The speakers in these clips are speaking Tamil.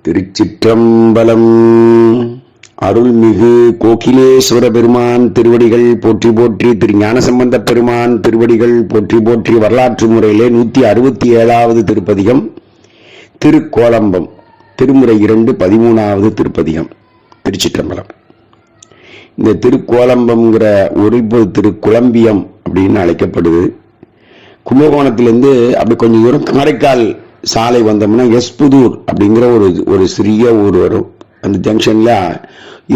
திருச்சிற்றம்பலம். அருள்மிகு கோகிலேஸ்வர பெருமான் திருவடிகள் போற்றி போற்றி, திரு ஞானசம்பந்த பெருமான் திருவடிகள் போற்றி போற்றி. வரலாற்று முறையிலே 167வது திருப்பதிகம் திருக்கோலம்பம், திருமுறை 2 13வது திருப்பதிகம். திருச்சிற்றம்பலம். இந்த திருக்கோலம்பம்ங்கிற ஒரு திருக்குழம்பியம் அப்படின்னு அழைக்கப்படுது. கும்பகோணத்திலிருந்து அப்படி கொஞ்சம் தூரம் காரைக்கால் சாலை வந்தோம்னா எஸ்புதூர் அப்படிங்கிற ஒரு சிறிய ஊர் வரும். அந்த ஜங்ஷன்ல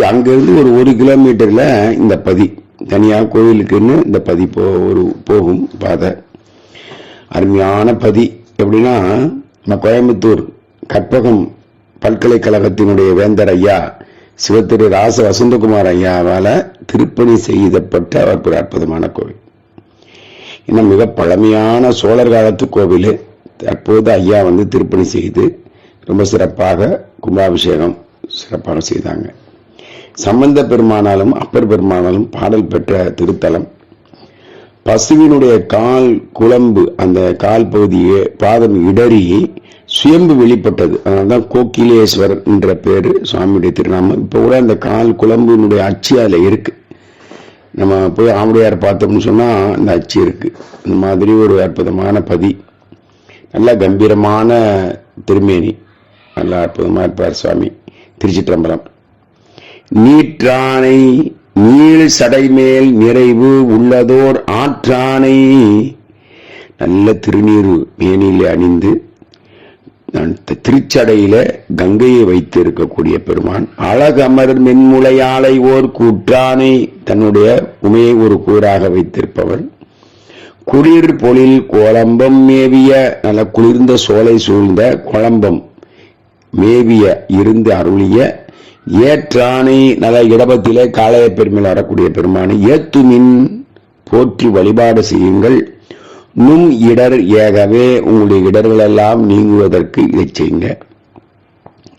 அங்கிருந்து ஒரு கிலோமீட்டர்ல இந்த பதி தனியாக கோவிலுக்குன்னு இந்த பதி போகும் பாதை. அருமையான பதி. எப்படின்னா, நம்ம கோயம்புத்தூர் கற்பகம் பல்கலைக்கழகத்தினுடைய வேந்தர் ஐயா சிவத்திரு ராச வசந்தகுமார் ஐயாவால திருப்பணி செய்யப்பட்ட ஒரு அற்புதமான கோவில். இன்னும் மிக பழமையான சோழர் காலத்து கோவில். தற்போது ஐயா திருப்பணி செய்து ரொம்ப சிறப்பாக கும்பாபிஷேகம் சிறப்பாக செய்தாங்க. சம்பந்த பெருமானாலும் அப்பர் பெருமானாலும் பாடல் பெற்ற திருத்தலம். பசுவினுடைய கால் குழம்பு, அந்த கால் பகுதியே பாதம் இடறி சுயம்பு வெளிப்பட்டது. அதனால்தான் கோகிலேஸ்வரர் என்ற பேரு சுவாமியுடைய திருநாமம். இப்ப கூட அந்த கால் குழம்பினுடைய அச்சு அதுல இருக்கு. நம்ம போய் ஆம்படியார் பார்த்தோம்னு சொன்னா அந்த அச்சு இருக்கு. இந்த மாதிரி ஒரு அற்புதமான பதி. நல்ல கம்பீரமான திருமேனி, நல்ல அற்புதமா இருப்பார் சுவாமி. திருச்சிற்றம்பலம். நீற்றானை நீள் சடைமேல் நிறைவு உள்ளதோர் ஆற்றானை, நல்ல திருநீரு மேனியில அணிந்து திருச்சடையில கங்கையை வைத்து இருக்கக்கூடிய பெருமான். அழகமர் மென்முளையாலை ஓர் கூற்றானை, தன்னுடைய உமையை ஒரு கூறாக வைத்திருப்பவர். குளிர் பொழில் கோலம்பம் மேவிய, நல்ல குளிர்ந்த சோலை சூழ்ந்த குழம்பம் மேவிய இருந்து அருளிய ஏற்றானை, நல்ல இடபத்திலே காளைய பெருமையில் வரக்கூடிய பெருமானை ஏத்துமின் போற்றி வழிபாடு செய்யுங்கள். நும் இடர் ஏகவே, உங்களுடைய இடர்கள் எல்லாம் நீங்குவதற்கு இதை செய்யுங்க.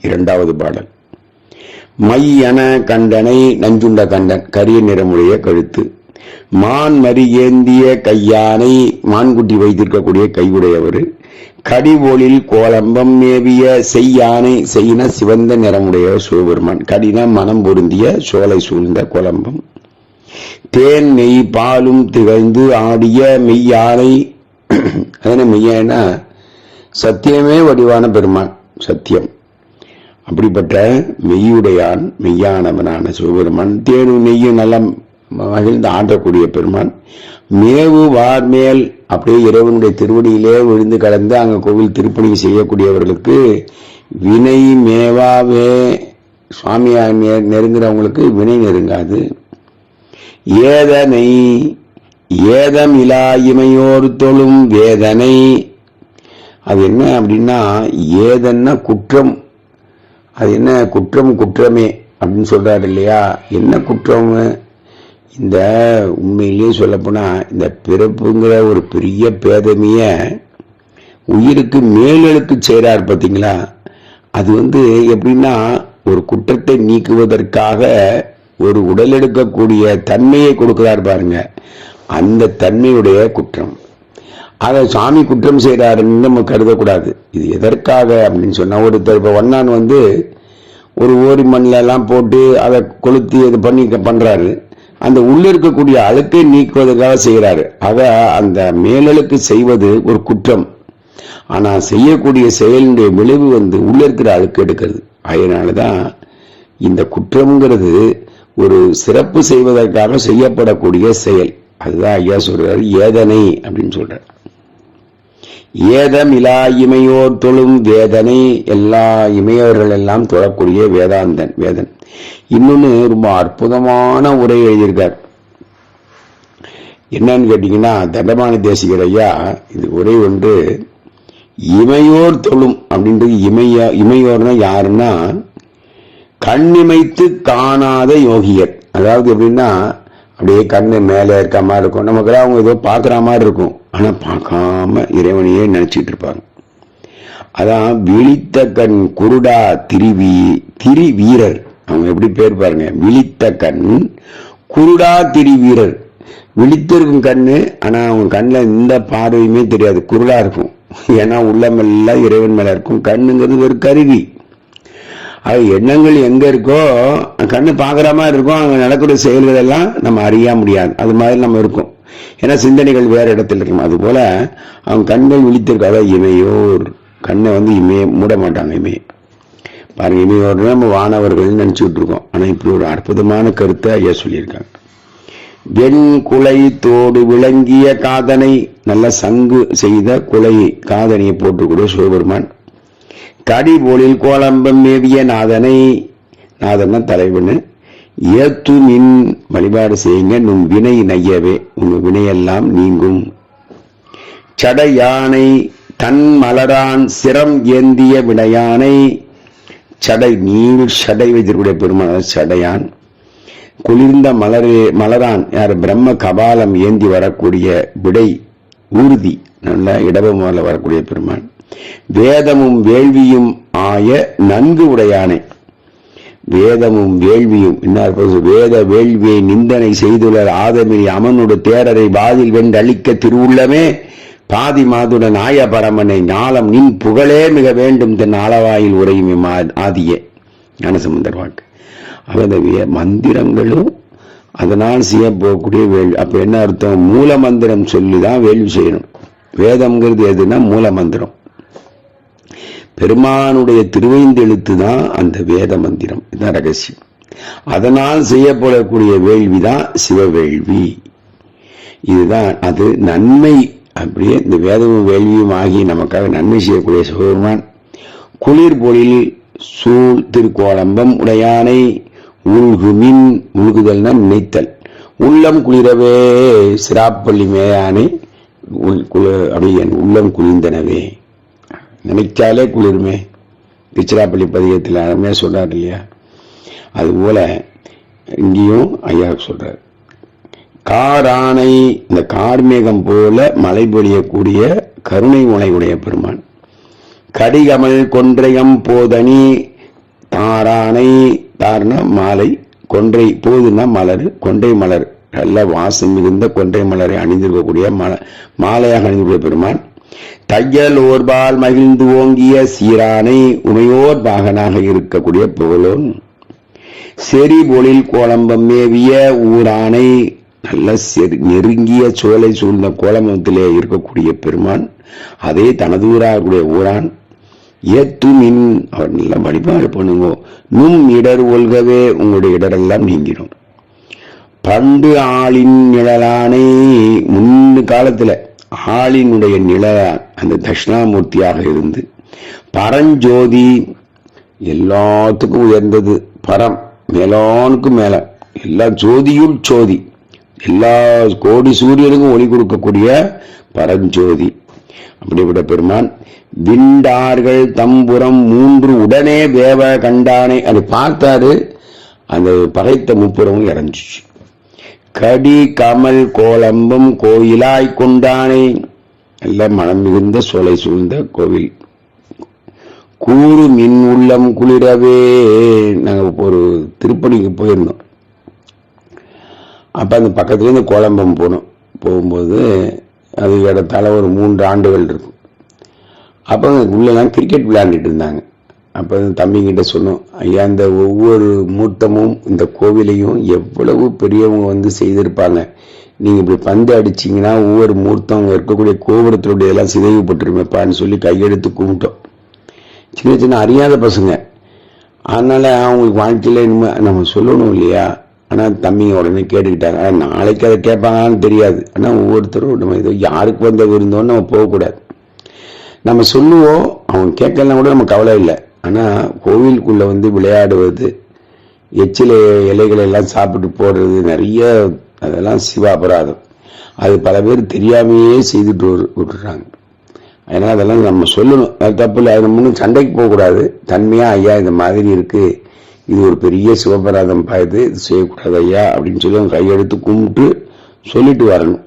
2வது பாடல். மையன கண்டனை நஞ்சுண்ட கண்டன், கரிய நிறமுடைய கழுத்து. மான் மறி ஏந்திய கையானை, மான்குட்டி வைத்திருக்கக்கூடிய கையுடையவர். கடிபோலில் கோலம்பம் மேவிய செய்யானை, செய்யின சிவந்த நிறமுடைய சிவபெருமான். கடின மனம் பொருந்திய சோலை சூழ்ந்த கோலம்பம். தேன் நெய் பாலும் திகழ்ந்து ஆடிய மெய்யானை, அதன மெய்யானா சத்தியமே வடிவான பெருமான், சத்தியம். அப்படிப்பட்ட மெய்யுடையான், மெய்யானவனான சிவபெருமான். தேனும் நெய்யும் நல்ல மகிழ்ந்து ஆற்றக்கூடிய பெருமான். மேவு வார்மேல், அப்படியே இறைவனுடைய திருவடியிலே விழுந்து கலந்து அங்க கோவில் திருப்பணி செய்யக்கூடியவர்களுக்கு வினை மேவாவே, சுவாமியா நெருங்குறவங்களுக்கு வினை நெருங்காது. ஏதனை ஏதம் இலா இமையோர் தொழும் வேதனை, அது என்ன அப்படின்னா, ஏதன்னா குற்றம். அது என்ன குற்றம்? குற்றமே அப்படின்னு சொல்றாரு இல்லையா? என்ன குற்றம்? இந்த உண்மையிலேயே சொல்லப்போனா, இந்த பிறப்புங்கிற ஒரு பெரிய பேதமைய உயிருக்கு மேலெழுக்கு செய்றார் பார்த்தீங்களா? அது எப்படின்னா, ஒரு குற்றத்தை நீக்குவதற்காக ஒரு உடல் எடுக்கக்கூடிய தன்மையை கொடுக்கிறார் பாருங்க, அந்த தன்மையுடைய குற்றம். அதை சாமி குற்றம் செய்யறாருன்னு நம்ம கருதக்கூடாது. இது எதற்காக அப்படின்னு சொன்னா, ஒருத்தர் இப்ப வண்ணான் ஒரு ஓரி மண்ணில எல்லாம் போட்டு அதை கொளுத்தி இது பண்ணி பண்றாரு. அந்த உள்ள இருக்கக்கூடிய அழுக்கை நீக்குவதற்காக செய்யறாரு. ஆக அந்த மேலழுக்கு செய்வது ஒரு குற்றம். ஆனா செய்யக்கூடிய செயலுடைய விளைவு உள்ள இருக்கிற அழுக்கு எடுக்கிறது. அதனாலதான் இந்த குற்றம்ங்கிறது ஒரு சிறப்பு செய்வதற்காக செய்யப்படக்கூடிய செயல். அதுதான் ஐயா சொல்றாரு, ஏதனை அப்படின்னு சொல்றாரு. ஏதம் இலா இமையோர் தொழும் வேதனை, எல்லா இமையோர்கள் எல்லாம் தொழக்கூடிய வேதாந்தன், வேதன். இன்னொன்னு ரொம்ப அற்புதமான உரை எழுதியிருக்கார். என்னன்னு கேட்டீங்கன்னா, தண்டபாணி தேசிகர் ஐயா இது உரை இமையோர் தொழும் அப்படின்றது. இமையோர்னா யாருன்னா, கண்ணிமைத்து காணாத யோகியர். அதாவது எப்படின்னா, அப்படியே கண்ணு மேல இருக்க மாதிரி இருக்கும், நமக்குலாம் அவங்க ஏதோ பாக்குற மாதிரி இருக்கும், ஆனா பார்க்காம இறைவனையே நினைச்சிட்டு இருப்பாங்க. அதான் விழித்த கண் குருடா திரி வீரர். அவங்க எப்படி பேர் பாருங்க, விழித்த கண் குருடா திரி வீரர். விழித்திருக்கும் கண்ணு, ஆனா அவங்க கண்ணுல எந்த பார்வையுமே தெரியாது, குருடா இருக்கும். ஏன்னா உள்ளமெல்லாம் இறைவன் மேல இருக்கும். கண்ணுங்கிறது ஒரு கருவி. அது எண்ணங்கள் எங்க இருக்கோ கண்ணு பாக்குற மாதிரி இருக்கும், அங்க நடக்கூடிய செயல்கள் எல்லாம் நம்ம அறிய முடியாது. அது மாதிரி நம்ம இருக்கும். ஏன்னா சிந்தனைகள் வேற இடத்துல இருக்கும். அது போல அவங்க கண்கள் விழித்திருக்காத இமையோர் கண்ணை இமைய மூட மாட்டாங்க. இமைய பாருங்க, இமையோர் நம்ம வானவர்கள் நினைச்சுட்டு இருக்கோம். ஆனா இப்படி ஒரு அற்புதமான கருத்தை ஐயா சொல்லியிருக்காங்க. வெண் குலை தோடு விளங்கிய காதனை, நல்ல சங்கு செய்த குலை காதனையை போட்டுக்கூடிய சிவபெருமான். கடிபோலில் கோலம்பம் மேவிய நாதனை, நாதன தலைவனு ஏத்து மின் வழிபாடு செய்யுங்க, நும் வினை நையவே, உங்க வினையெல்லாம் நீங்கும். சடை யானை தன் மலரான் சிரம் ஏந்திய விடையானை, சடை நீள் சடை வைத்திருக்கூடிய பெருமாள் சடையான். குளிர்ந்த மலரான் யார் பிரம்ம கபாலம் ஏந்தி வரக்கூடிய விடை ஊர்தி, நல்ல இடபமால வரக்கூடிய பெருமான். வேதமும் வேள்வியும் ஆய நன்கு உடையானே, வேதமும் வேள்வியும் வேத வேள்வியை நிந்தனை செய்துள்ள ஆதமினி அமனோடு தேரரை பாதில் வென்றளிக்க திருவுள்ளமே பாதி மாதுடன் ஆய பரமனை ஞாலம் நின் புகழே மிக வேண்டும் தன் ஆளவாயில் உரையும் ஆதியே. ஞானசம்பந்தர் வாக்கு. அந்த மந்திரங்களும் அதனால் செய்ய போகக்கூடிய வேள்வி. அப்ப என்ன அர்த்தம்? மூல மந்திரம் சொல்லிதான் வேள்வி செய்யணும். வேதம்ங்கிறது எதுனா மூல மந்திரம். பெருமானுடைய திருவைந்தெழுத்து தான் அந்த வேத மந்திரம். இதுதான் ரகசியம். அதனால் செய்யப்படக்கூடிய வேள்விதான் சிவவேள்வி. இதுதான் அது நன்மை. அப்படியே இந்த வேதமும் வேள்வியும் ஆகி நமக்காக நன்மை செய்யக்கூடிய சிவபெருமான். குளிர் பொழில் சூழ் திருக்கோலம்பம் உடையானை உள்குமின், உள்குதல்னா நினைத்தல், உள்ளம் குளிரவே சிராப்பள்ளி மேயானை அப்படி என் உள்ளம் குளிர்ந்தனவே, நினைச்சாலே குளிருமே. திருச்சிராப்பள்ளி பதிகத்தில் அருமையா சொல்றாரு இல்லையா? அதுபோல இங்கேயும் ஐயா சொல்றார். காரானை, இந்த கார்மேகம் போல மழை பொழியக்கூடிய கருணை உடைய பெருமான். கடிகமல் கொன்றையம் போதனி தாரானை, தார்னா மாலை, கொன்றை போதுன்னா மலர், கொன்றை மலர், நல்ல வாசம் மிகுந்த கொன்றை மலரை அணிந்திருக்கக்கூடிய மாலையாக அணிந்திருக்கிற பெருமான். தையல் ஓர்பால் மகிழ்ந்து ஓங்கிய சீரானை, உமையோர் பாகனாக இருக்கக்கூடிய புகழோன். செறி பொழில் கோலம்பம் மேவிய ஊரானை, நல்ல நெருங்கிய சோலை சூழ்ந்த கோலம்பத்திலே இருக்கக்கூடிய பெருமான். அதே தனது ஊராகக்கூடிய ஊரான். ஏத்து மின், அவர் நல்ல வழிபாடு பண்ணுங்க. நும் இடர் ஒல்கவே, உங்களுடைய இடரெல்லாம் நீங்கிடும். பண்டு ஆளின் நிழலானை, முன்னு காலத்துல ஆளினுடைய நிழலான் அந்த தட்சிணாமூர்த்தியாக இருந்து பரஞ்சோதி, எல்லாத்துக்கும் உயர்ந்தது பரம், மேலானுக்கும் மேல, எல்லா ஜோதியுள் ஜோதி, எல்லா கோடி சூரியனுக்கும் ஒளி கொடுக்கக்கூடிய பரஞ்சோதி. அப்படிப்பட்ட பெருமான். விண்டார்கள் தம்புறம் மூன்று உடனே வேவ கண்டானை, அது பார்த்தாரு, அந்த பகைத்த முப்புறமும் இறஞ்சிச்சு. கடி கமல் கோலம்பும் கோயிலாய் கொண்டானை, நல்ல மனம் மிகுந்த சோலை சூழ்ந்த கோவில். கூறு மின் உள்ளம் குளிரவே, நாங்க ஒரு திருப்பணிக்கு போயிருந்தோம். அப்ப அந்த பக்கத்துல இருந்து கோலம்பம் போனோம். போகும்போது அது இடத்தால ஒரு 3 ஆண்டுகள் இருக்கும். அப்போ உள்ளெல்லாம் கிரிக்கெட் விளையாண்டுட்டு இருந்தாங்க. அப்போ தம்பிங்கிட்ட சொன்னோம், ஐயா இந்த ஒவ்வொரு மூர்த்தமும் இந்த கோவிலையும் எவ்வளவு பெரியவங்க செய்திருப்பாங்க, நீங்க இப்படி பந்து அடிச்சீங்கன்னா ஒவ்வொரு மூர்த்தம் இருக்கக்கூடிய கோபுரத்தினுடைய எல்லாம் சிதைவுபட்டுருமேப்பான்னு சொல்லி கையெடுத்து கும்பிட்டோம். சின்ன சின்ன அறியாத பசங்க, அதனால அவங்களுக்கு வாழ்க்கையில இனிமே நம்ம சொல்லணும் இல்லையா. ஆனா தம்பிங்க உடனே கேட்டுக்கிட்டாங்க. நாளைக்கு அதை கேட்பாங்கன்னு தெரியாது. ஆனா ஒவ்வொருத்தரும் நம்ம இதை யாருக்கு வந்த விருந்தோன்னு நம்ம போகக்கூடாது. நம்ம சொல்லுவோம், அவங்க கேட்கலாம் கூட நம்ம கவலை இல்லை. ஆனா கோவிலுக்குள்ள விளையாடுவது, எச்சில இலைகளை எல்லாம் சாப்பிட்டு போடுறது, நிறைய அதெல்லாம் சிவ அபராதம். அது பல பேர் தெரியாமையே செய்துட்டு விட்டுறாங்க. அதனால அதெல்லாம் நம்ம சொல்லணும், அது தப்பு இல்லை. அது முன்னும் சண்டைக்கு போகக்கூடாது. தன்மையா ஐயா இந்த மாதிரி இருக்கு, இது ஒரு பெரிய சிவபராதம் பாயுது, இது செய்யக்கூடாது ஐயா அப்படின்னு சொல்லி அவங்க கையெடுத்து கும்பிட்டு சொல்லிட்டு வரணும்.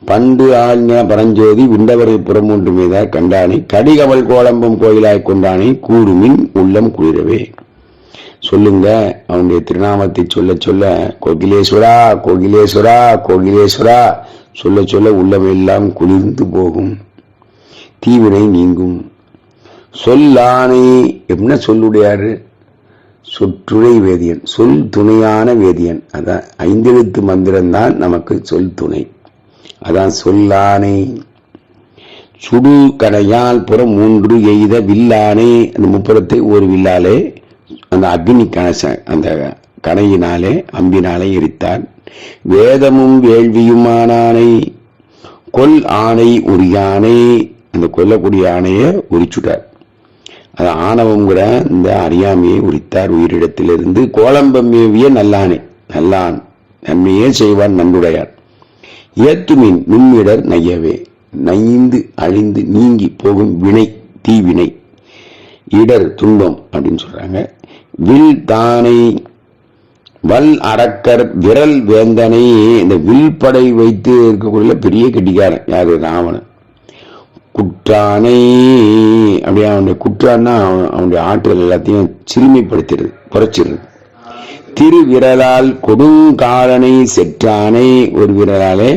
பண்டு ஆழ்ஞ பரஞ்சோதி விண்டவரை புறமூன்று மீத கண்டானை, கடிகவல் கோலம்பம் கோயிலாய் கொண்டானை, கூடுமின் உள்ளம் குளிரவே. சொல்லுங்க, அவனுடைய திருநாமத்தை சொல்ல சொல்ல கோகிலேஸ்வரா கோகிலேஸ்வரா கோகிலேஸ்வரா சொல்ல சொல்ல உள்ளமெல்லாம் குளிர்ந்து போகும், தீவினை நீங்கும். சொல்லானை என்ன சொல்லுடையாரு, சொற்றுரை வேதியன், சொல் துணையான வேதியன். அதான் 5 எழுத்து மந்திரம் தான் நமக்கு சொல் துணை. அதான் சொல்லானை. சுடு கடையால் புறம் 3 எய்த வில்லானே. அந்த முப்புறத்தை ஒரு வில்லாலே அந்த அக்னி அந்த கணையினாலே அம்பினாலே எரித்தான். வேதமும் வேள்வியுமானானை. கொல் ஆணை உரியானை. அந்த கொல்லக்கூடிய ஆணையை உரிச்சுட்டார். அது ஆணவம் கூட இந்த அறியாமையை உரித்தார் உயிரிடத்திலிருந்து. கோலம்பம் மேவிய நல்லானே. நல்லான் நன்மையே செய்வான் நன்றுடையார். ஏத்துமின் நுண்மிடர் நையவே. நைந்து அழிந்து நீங்கி போகும் வினை, தீவினை, இடர் துன்பம் அப்படின்னு சொல்றாங்க. வில் தானை வல் அரக்கர் விரல் வேந்தனை. இந்த வில் படை வைத்து இருக்கக்கூடிய பெரிய கெட்டிக்காரன் யாரு? ராவணன். குற்றானை. அப்படியே அவனுடைய குற்றான்னா அவனுடைய ஆற்றல் எல்லாத்தையும் சிறுமைப்படுத்துறது, குறைச்சிடுறது. திரு விரலால் கொடுங்காலனை செற்றானை. ஒரு விரலாலே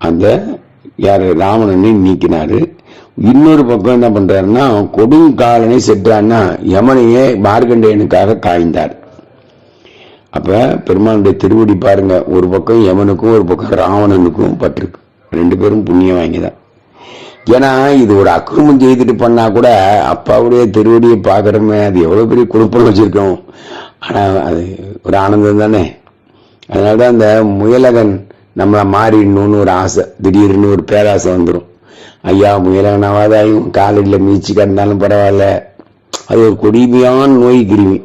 அந்த யாரு? ராவணனை நீக்கினாரு. இன்னொரு பக்கம் என்ன பண்றாருன்னா, கொடுங்காலனை செற்றான்னா யமனையே மார்கண்டேயனுக்காக காய்ந்தார். அப்ப பெருமானுடைய திருவடி பாருங்க, ஒரு பக்கம் யமனுக்கும் ஒரு பக்கம் ராவணனுக்கும் பட்டிருக்கு. 2 பேரும் புண்ணியம் வாங்கிதான். ஏன்னா இது ஒரு அக்கிரமம் செய்துட்டு பண்ணா கூட அப்பாவுடைய திருவடியை பாக்குறோமே, அது எவ்வளவு பெரிய குழுப்பம் வச்சிருக்கோம். ஆனா அது ஒரு ஆனந்தம் தானே. அதனாலதான் அந்த முயலகன் நம்மளை மாறிடணும்னு ஒரு ஆசை, திடீர்னு ஒரு பேராசை வந்துடும். ஐயா முயலகனாவாதாயும் காலடியில் மீச்சு கிடந்தாலும் பரவாயில்ல, அது ஒரு கொடிமையான நோய் கிருமி.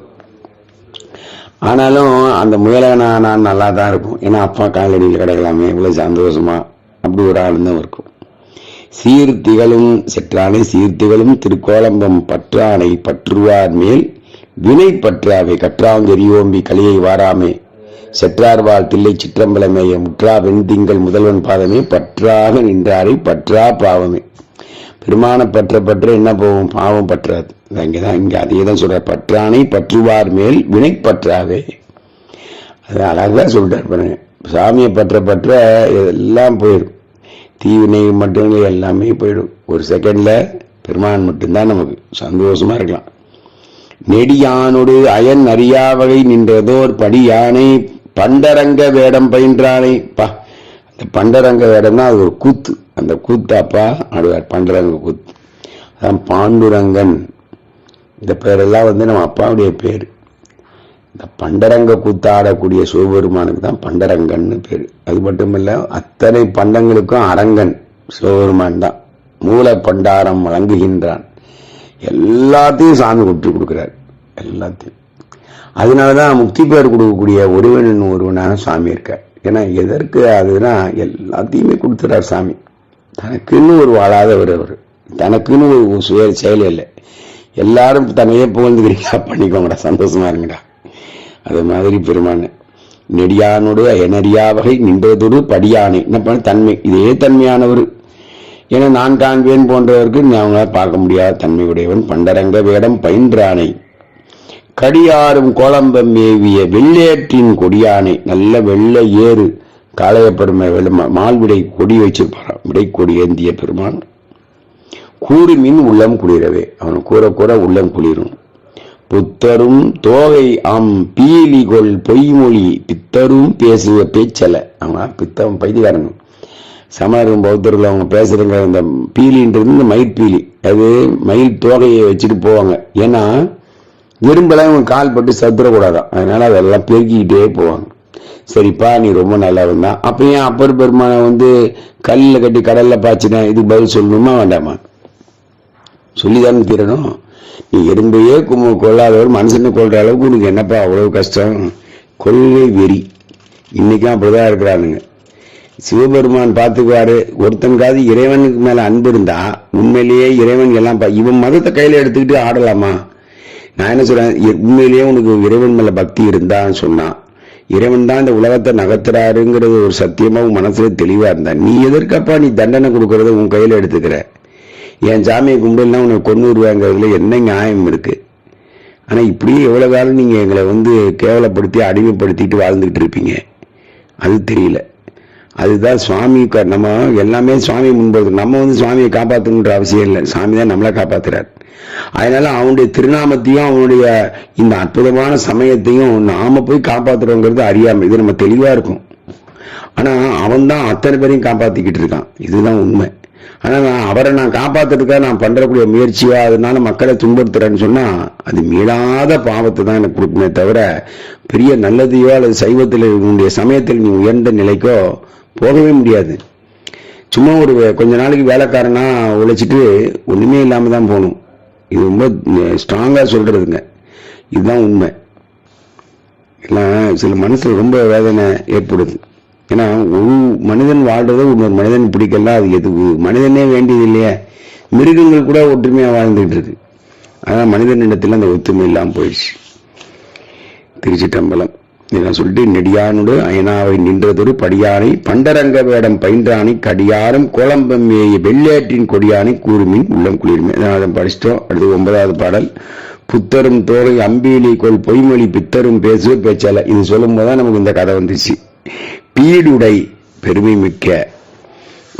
ஆனாலும் அந்த முயலகனா நல்லா தான் இருக்கும். ஏன்னா அப்பா காலடியில் கிடக்கலாமே, இவ்வளவு சந்தோஷமா, அப்படி ஒரு ஆனந்தம் இருக்கும். சீர்த்திகளும் செற்றானை. சீர்த்திகளும் திருக்கோலம்பம் பற்றானை பற்றுவார் மேல் வினை பற்றாவை. கற்றாங்கெரியோம்பி கலியை வாராமே. செற்றார்வாள் தில்லை சிற்றம்பலமேய முற்றா வெண்திங்கள் முதல்வன் பாதமே. பற்றாக நின்றாரை பற்றா பாவமே. பெருமான பற்ற என்ன போகும்? பாவம் பற்றாது. அங்கேதான் இங்க அதேதான் சொல்ற. பற்றானை பற்றுவார் மேல் வினை பற்றாவே. அது அழகா சொல்றார் பாருங்க. சாமியை பற்ற எல்லாம் போயிடும். தீவினை மட்டும் எல்லாமே போயிடும். ஒரு செகண்ட்ல பெருமான் மட்டும்தான் நமக்கு சந்தோஷமா இருக்கலாம். நெடியானோடு அயன் அறியா வகை நின்றதோர் படியானை. பண்டரங்க வேடம் பயின்றானை. அந்த பண்டரங்க வேடம்னா அது ஒரு கூத்து. அந்த கூத்தாப்பா ஆடுவார், பண்டரங்க கூத்து. அதான் பாண்டுரங்கன். இந்த பேரெல்லாம் நம்ம அப்பாவுடைய பேரு. இந்த பண்டரங்க கூத்தாடக்கூடிய சிவபெருமானுக்கு தான் பண்டரங்கன்னு பேரு. அது மட்டும் இல்ல, அத்தனை பண்டங்களுக்கும் அரங்கன் சிவபெருமான் தான். மூல பண்டாரம் வழங்குகின்றான். எல்லாத்தையும் சாமி கொடுக்கிறார், எல்லாத்தையும். அதனாலதான் முக்தி பேர் கொடுக்கக்கூடிய ஒருவனாக சாமி இருக்கார். ஏன்னா எதற்கு அதுனா எல்லாத்தையுமே கொடுத்துறார் சாமி. தனக்குன்னு ஒரு வாழாதவர் அவர். தனக்குன்னு ஒரு சுய செயல் இல்லை. எல்லாரும் தன்னையே புகழ்ந்துக்கிறீங்களா, பண்ணிக்கோங்கடா, சந்தோஷமா இருங்கடா. அது மாதிரி பெருமான் நெடியானோடு அயனறியா வகை நின்றதோடு படியானை. என்ன பண்ண தன்மை, இதே தன்மையானவர். ஏன்னா நான் காண்பேன் போன்றவருக்கு அவங்களால பார்க்க முடியாத தன்மை உடையவன். பண்டரங்க வேடம் பயின்றானை. கடியாரும் கோலம்பம் மேவிய வெள்ளேற்றின் கொடியானை. நல்ல வெள்ளை ஏறு காளையப்பெருமை மால்விடை கொடி வச்சிருப்பாராம். விடை கொடி ஏந்திய பெருமான். கூறுமின் உள்ளம் குளிரவே. அவன் கூற உள்ளம் குளிரும். புத்தரும் தோகை பீலிகொள் பொய்மொழி. பித்தரும் பேசுவ பேச்சல. அவன் பித்தம் பைத்தியக்காரங்க. சமணரும் பௌத்தர்கள் அவங்க பேசுறவங்க இந்த பீலின்றது இந்த மயில் பீலி. அது மயில் தோகையை வச்சுட்டு போவாங்க. ஏன்னா எறும்பெல்லாம் இவங்க கால் பட்டு சத்துறக்கூடாதான். அதனால அதெல்லாம் பெருக்கிக்கிட்டே போவாங்க. சரிப்பா நீ ரொம்ப நல்லா இருந்தா, அப்ப ஏன் அப்பர் பெருமான கல்லில் கட்டி கடல்ல பாய்ச்சினா இதுக்கு பதில் சொல்லணுமா வேண்டாமா? சொல்லிதானே தீரணும். நீ எறும்பையே கொள்ளாதவர் மனுஷனை கொள்ற அளவுக்கு உனக்கு என்னப்பா அவ்வளவு கஷ்டம்? கொள்கை வெறி. இன்னைக்கும் அப்படிதான் இருக்கிறானுங்க. சிவபெருமான் பார்த்துக்குவாரு. ஒருத்தனுக்காவது இறைவனுக்கு மேல அன்பு இருந்தா உண்மையிலேயே இறைவன் எல்லாம் இவன் மதத்தை கையில எடுத்துக்கிட்டு ஆடலாமா? நான் என்ன சொல்றேன், உண்மையிலேயே உனக்கு இறைவன் மேல பக்தி இருந்தான்னு சொன்னா, இறைவன் தான் இந்த உலகத்தை நகர்த்துறாருங்கிறது ஒரு சத்தியமா உன் மனசுல தெளிவா இருந்தா, நீ எதற்கப்பா நீ தண்டனை கொடுக்கறத உன் கையில எடுத்துக்கிற? என் சாமியை கும்பிடலாம் உனக்கு கொன்னுருவாங்கிறதுல என்ன நியாயம் இருக்கு? ஆனா இப்படியே எவ்வளவு காலம் நீங்க எங்களை கேவலப்படுத்தி அடிமைப்படுத்திட்டு வாழ்ந்துகிட்டு இருப்பீங்க, அது தெரியல. அதுதான் சுவாமி. நம்ம எல்லாமே சுவாமி முன்பது. நம்ம சுவாமியை காப்பாற்றணுன்ற அவசியம் இல்லை. சாமி தான் நம்மளை காப்பாத்துறாரு. அதனால அவனுடைய திருநாமத்தையும் அவனுடைய இந்த அற்புதமான சமயத்தையும் நாம போய் காப்பாத்துறோங்கிறது அறியாம. இது நம்ம தெளிவா இருக்கும். ஆனா அவன் தான் அத்தனை பேரையும் காப்பாத்திக்கிட்டு இருக்கான். இதுதான் உண்மை. ஆனா அவரை நான் காப்பாத்துறதுக்காக நான் பண்றக்கூடிய முயற்சியா அதனால மக்களை துன்படுத்துறேன்னு சொன்னா அது மீளாத பாவத்தை தான் எனக்கு கொடுக்குமே தவிர பெரிய நல்லதையோ அல்லது சைவத்தில் உன்னுடைய சமயத்தில் நீ உயர்ந்த நிலைக்கோ போகவே முடியாது. சும்மா ஒரு கொஞ்ச நாளைக்கு வேலைக்காரனா உழைச்சிட்டு ஒண்ணுமே இல்லாம தான் போகணும். இது ரொம்ப ஸ்ட்ராங்கா சொல்றதுங்க. இதுதான் உண்மை. எல்லாம் சில மனசுல ரொம்ப வேதனை ஏற்படுது. ஏன்னா ஒரு மனிதன் வாழ்றதை இன்னொரு மனிதன் பிடிக்கலாம். அது எது மனிதனே வேண்டியது இல்லையே. மிருகங்கள் கூட ஒற்றுமையா வாழ்ந்துட்டு இருக்கு. அதான் மனிதனிடத்துல அந்த ஒத்துமை இல்லாம போயிடுச்சு. திருச்சிட்டம்பலம் இதெல்லாம் சொல்லிட்டு நெடியானோடு அயனாவை நின்றதொரு படியானை பண்டரங்க வேடம் பயின்றானை கடியாரும் கோலம்பம் மேய வெள்ளையாற்றின் கொடியானை கூறுமின் உள்ளம் குளிர்மை. அதை படிச்சிட்டோம். அடுத்து 9வது பாடல். புத்தரும் தோகை அம்பீலி கொள் பொய்மொழி பித்தரும் பேசுவர் பேச்சால. இது சொல்லும் போதுதான் நமக்கு இந்த கதை வந்துச்சு. பீடுடை பெருமை மிக்க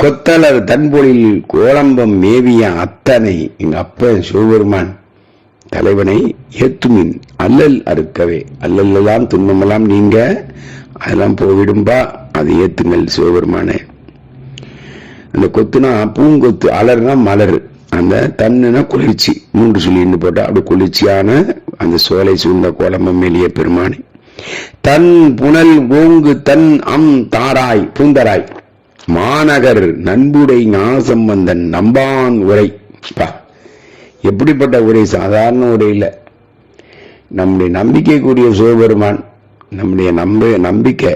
கொத்தலர் தன்பொழில் கோலம்பம் மேவிய அத்தனை எங்க அப்ப சிவபெருமான் தலைவனை ஏத்துமின் அல்லல் அறுக்கவே. அல்லல்லாம் துன்பமெல்லாம் நீங்க அதெல்லாம் போய்விடும்பா, அதை ஏத்துங்கள் சிவபெருமானே. அந்த கொத்துனா பூங்கொத்து, அலர்னா மலர், அந்த தன்னுனா குளிர்ச்சி, 3 சொல்லி போட்டா அப்படி குளிர்ச்சியான அந்த சோலை சூழ்ந்த கோலம்பம் மேலிய பெருமானே. தன் புனல் ஓங்கு தன் அம் தாராய் பூந்தராய் மாநகர் நண்புடை ஞானசம்பந்தன் நம்பான் உரை. எப்படிப்பட்ட உரை? சாதாரண உரை இல்ல. நம்முடைய நம்பிக்கை கூடிய சிவபெருமான், நம்முடைய நம்பிக்கை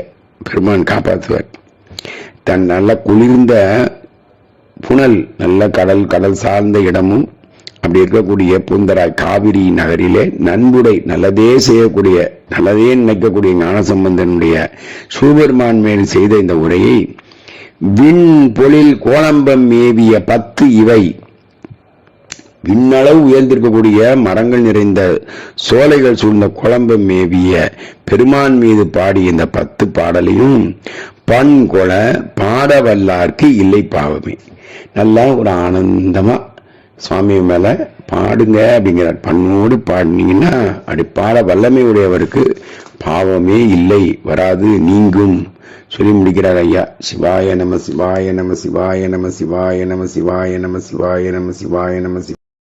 பெருமான் காப்பாற்றுவார். தன் நல்ல குளிர்ந்த புனல், நல்ல கடல் சார்ந்த இடமும் அப்படி இருக்கக்கூடிய பூந்தராய் காவிரி நகரிலே நண்புடை நல்லதே செய்யக்கூடிய, நல்லதே நினைக்கக்கூடிய ஞானசம்பந்தனுடைய சிவபெருமான் மேல் செய்த இந்த உரையை விண் பொழில் கோலம்பம் மேவிய 10 இவை, விண்ணளவு உயர்ந்திருக்கக்கூடிய மரங்கள் நிறைந்த சோலைகள் சூழ்ந்த கோலம்பம் மேவிய பெருமான் மீது பாடிய இந்த 10 பாடலையும் பண் கொல பாட வல்லார்க்கு இல்லை பாவமே. நல்லா ஒரு ஆனந்தமா சுவாமி மேல பாடுங்க அப்படிங்கிறார். பண்ணோடு பாடினீங்கன்னா அப்படி பாட வல்லமை உடையவருக்கு பாவமே இல்லை, வராது, நீங்கும் சொல்லி முடிக்கிறார் ஐயா. சிவாய நம சிவாய நம சிவாய நம சிவாய நம சிவாய நம சிவாய நம சிவாய நம.